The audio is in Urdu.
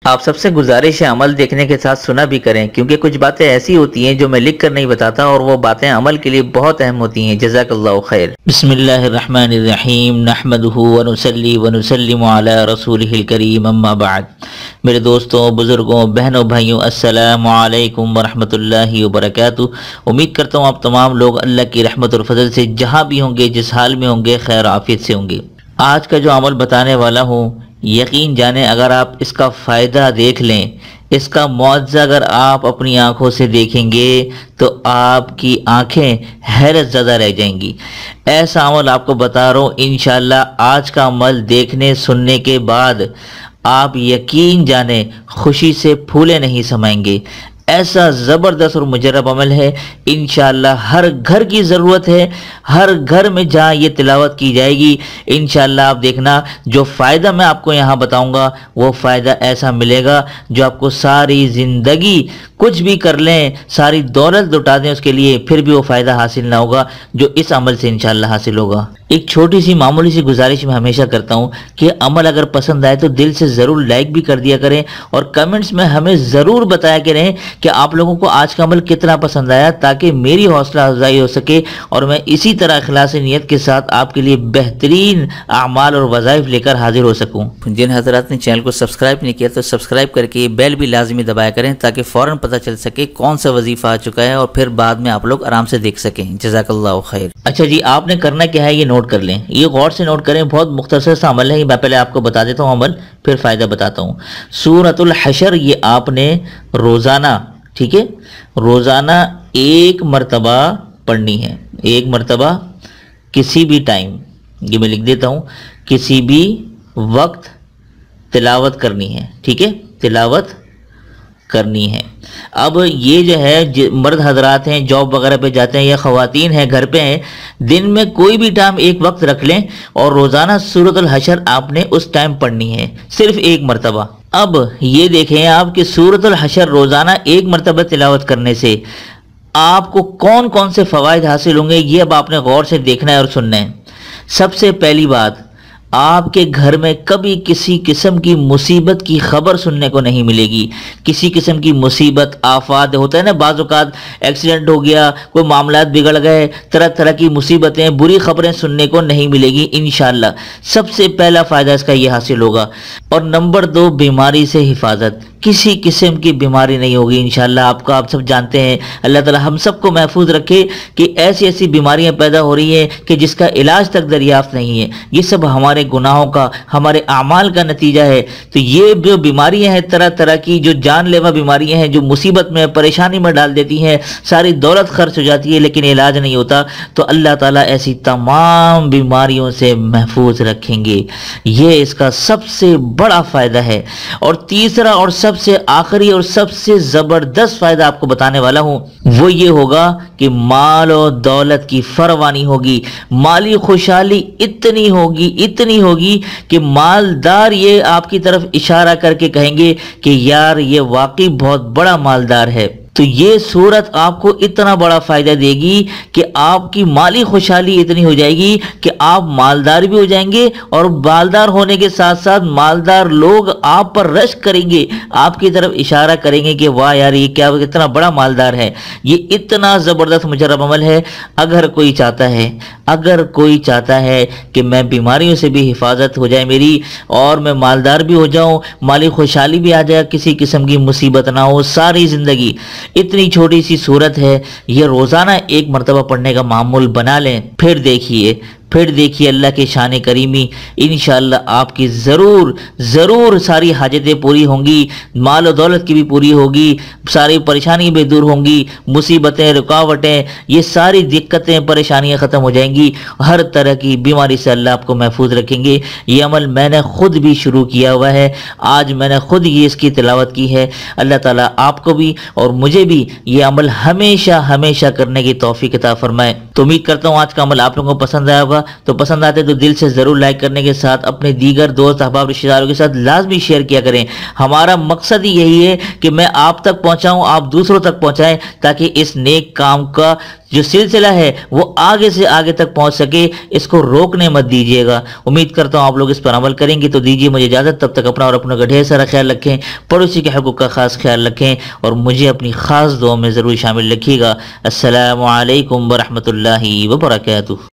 آپ سب سے گزارش ہے عمل دیکھنے کے ساتھ سنا بھی کریں، کیونکہ کچھ باتیں ایسی ہوتی ہیں جو میں لکھ کر نہیں بتاتا اور وہ باتیں عمل کے لیے بہت اہم ہوتی ہیں۔ جزاکاللہ او خیر۔ بسم اللہ الرحمن الرحیم، نحمدہ ونصلی ونسلم علی رسولہ الکریم، اما بعد۔ میرے دوستوں، بزرگوں، بہنوں، بھائیوں، السلام علیکم ورحمۃ اللہ وبرکاتہ۔ امید کرتا ہوں آپ تمام لوگ اللہ کی رحمت اور فضل سے جہاں بھی ہوں گے، جس حال میں ہوں گے، خیر عافیت سے ہوں گے۔ آج کا جو عمل بتانے والا ہوں، یقین جانیں اگر آپ اس کا فائدہ دیکھ لیں، اس کا معجزہ اگر آپ اپنی آنکھوں سے دیکھیں گے تو آپ کی آنکھیں حیرت زدہ رہ جائیں گی۔ ایسا عمل آپ کو بتا رہا ہوں، انشاءاللہ آج کا عمل دیکھنے سننے کے بعد آپ یقین جانیں خوشی سے پھولے نہیں سمائیں گے۔ ایسا زبردست اور مجرب عمل ہے، انشاءاللہ ہر گھر کی ضرورت ہے، ہر گھر میں جہاں یہ تلاوت کی جائے گی انشاءاللہ آپ دیکھنا جو فائدہ میں آپ کو یہاں بتاؤں گا وہ فائدہ ایسا ملے گا جو آپ کو ساری زندگی کچھ بھی کر لیں، ساری دولت لٹا دیں اس کے لیے، پھر بھی وہ فائدہ حاصل نہ ہوگا جو اس عمل سے انشاءاللہ حاصل ہوگا۔ ایک چھوٹی سی معمولی سی گزارش میں ہمیشہ کرتا ہوں کہ عمل اگر پسند آئے تو دل سے ضرور لائک بھی کر دیا کریں اور کمنٹس میں ہمیں ضرور بتایا کریں کہ آپ لوگوں کو آج کا عمل کتنا پسند آیا، تاکہ میری حوصلہ افزائی ہو سکے اور میں اسی طرح اخلاص نیت کے ساتھ آپ کے لیے بہترین اعمال اور وظائف لے کر حاضر ہو سکوں۔ جن حضرات نے چینل کو سبسکرائب نہیں کیا تو سبسکرائب کر کے بیل بھی لازمی دبایا کریں تاکہ فوراً پتہ چل سکے کون سا وظیفہ آ چکا ہے اور پھر بعد میں آپ لوگ آرام سے دیکھ سکیں۔ جزاکاللہ او خیر۔ اچھا جی، آپ نے کرنا کیا ہے یہ نوٹ کر لیں، یہ غور سے نوٹ کریں، بہت مختصر سا عمل ہے، میں پہلے آپ کو بتا دیتا ہوں عمل پھر فائدہ بتاتا ہوں۔ سورۃ الحشر یہ آپ نے روزانہ، ٹھیک ہے، روزانہ ایک مرتبہ پڑھنی ہے، ایک مرتبہ کسی بھی ٹائم، یہ میں لکھ دیتا ہوں، کسی بھی وقت تلاوت کرنی ہے، ٹھیک ہے، تلاوت کرنی ہے۔ اب یہ جو ہے مرد حضرات ہیں جاب وغیرہ پہ جاتے ہیں یا خواتین ہیں گھر پہ ہیں، دن میں کوئی بھی ٹائم ایک وقت رکھ لیں اور روزانہ سورۃ الحشر آپ نے اس ٹائم پڑھنی ہے، صرف ایک مرتبہ۔ اب یہ دیکھیں آپ کہ سورۃ الحشر روزانہ ایک مرتبہ تلاوت کرنے سے آپ کو کون کون سے فوائد حاصل ہوں گے، یہ اب آپ نے غور سے دیکھنا ہے اور سننا ہے۔ سب سے پہلی بات، آپ کے گھر میں کبھی کسی قسم کی مصیبت کی خبر سننے کو نہیں ملے گی۔ کسی قسم کی مصیبت، آفات ہوتا ہے نا، بعض اوقات ایکسیڈنٹ ہو گیا، کوئی معاملات بگڑ گئے، طرح طرح کی مصیبتیں، بری خبریں سننے کو نہیں ملے گی انشاءاللہ۔ سب سے پہلا فائدہ اس کا یہ حاصل ہوگا۔ اور نمبر 2، بیماری سے حفاظت، کسی قسم کی بیماری نہیں ہوگی انشاءاللہ۔ آپ سب جانتے ہیں، اللہ تعالی ہم سب کو محفوظ رکھے کہ ایسی ایسی بیماریاں پیدا ہو رہی ہیں کہ جس کا علاج تک دریافت نہیں ہے، یہ سب ہمارے گناہوں کا، ہمارے اعمال کا نتیجہ ہے۔ تو یہ جو بیماریاں ہیں، طرح طرح کی جو جان لیوا بیماریاں ہیں جو مصیبت میں، پریشانی میں ڈال دیتی ہیں، ساری دولت خرچ ہو جاتی ہے لیکن علاج نہیں ہوتا، تو اللہ تعالیٰ ایسی تمام بیماریوں سے محفوظ رکھیں گے۔ یہ اس کا سب سے بڑا فائدہ ہے۔ اور تیسرا اور سب سے آخری اور سب سے زبردست فائدہ آپ کو بتانے والا ہوں، وہ یہ ہوگا کہ مال و دولت کی فراوانی ہوگی، مالی خوشحالی اتنی ہوگی کہ مالدار یہ آپ کی طرف اشارہ کر کے کہیں گے کہ یار یہ واقعی بہت بڑا مالدار ہے۔ تو یہ صورت آپ کو اتنا بڑا فائدہ دے گی کہ آپ کی مالی خوشحالی اتنی ہو جائے گی کہ آپ مالدار بھی ہو جائیں گے، اور مالدار ہونے کے ساتھ ساتھ مالدار لوگ آپ پر رشک کریں گے، آپ کی طرف اشارہ کریں گے کہ واہ یار یہ کیا اتنا بڑا مالدار ہے۔ یہ اتنا زبردست مجرب عمل ہے۔ اگر کوئی چاہتا ہے کہ میں بیماریوں سے بھی حفاظت ہو جائے میری، اور میں مالدار بھی ہو جاؤں، مالی خوشحالی بھی آ جائے، کسی قسم کی مصیبت نہ ہو ساری زندگی، اتنی چھوٹی سی صورت ہے، یہ روزانہ ایک مرتبہ پڑھنے کا معمول بنا لیں، پھر دیکھیے اللہ کے شان کریمی، انشاءاللہ آپ کی ضرور ساری حاجتیں پوری ہوں گی، مال و دولت کی بھی پوری ہوگی، ساری پریشانی بھی دور ہوں گی، مصیبتیں، رکاوٹیں، یہ ساری دقتیں، پریشانیاں ختم ہو جائیں گی، ہر طرح کی بیماری سے اللہ آپ کو محفوظ رکھیں گے۔ یہ عمل میں نے خود بھی شروع کیا ہوا ہے، آج میں نے خود اس کی تلاوت کی ہے۔ اللہ تعالیٰ آپ کو بھی اور مجھے بھی یہ عمل ہمیشہ کرنے کی توفیق عطا فرمائے۔ تو امید کرتا ہوں آج کا عمل آپ لوگوں کو پسند آیا ہوگا۔ ہوگا تو پسند آتے تو دل سے ضرور لائک کرنے کے ساتھ اپنے دیگر دوست احباب رشتہ داروں کے ساتھ لازمی شیئر کیا کریں. ہمارا مقصد ہی یہی ہے کہ میں آپ تک پہنچاؤں، آپ دوسروں تک پہنچائیں، تاکہ اس نیک کام کا جو سلسلہ ہے وہ آگے سے آگے تک پہنچ سکے. اس کو روکنے مت دیجیے گا. امید کرتا ہوں آپ لوگ اس پر عمل کریں گے. تو دیجیے مجھے اجازت، تب تک اپنا اور اپنوں کا ڈھیر سارا خیال رکھیں، پڑوسی کے حقوق کا خاص خیال رکھیں، اور مجھے اپنی خاص دعا میں ضرور شامل رکھیے گا. السلام علیکم ورحمۃ اللہ وبرکاتہ.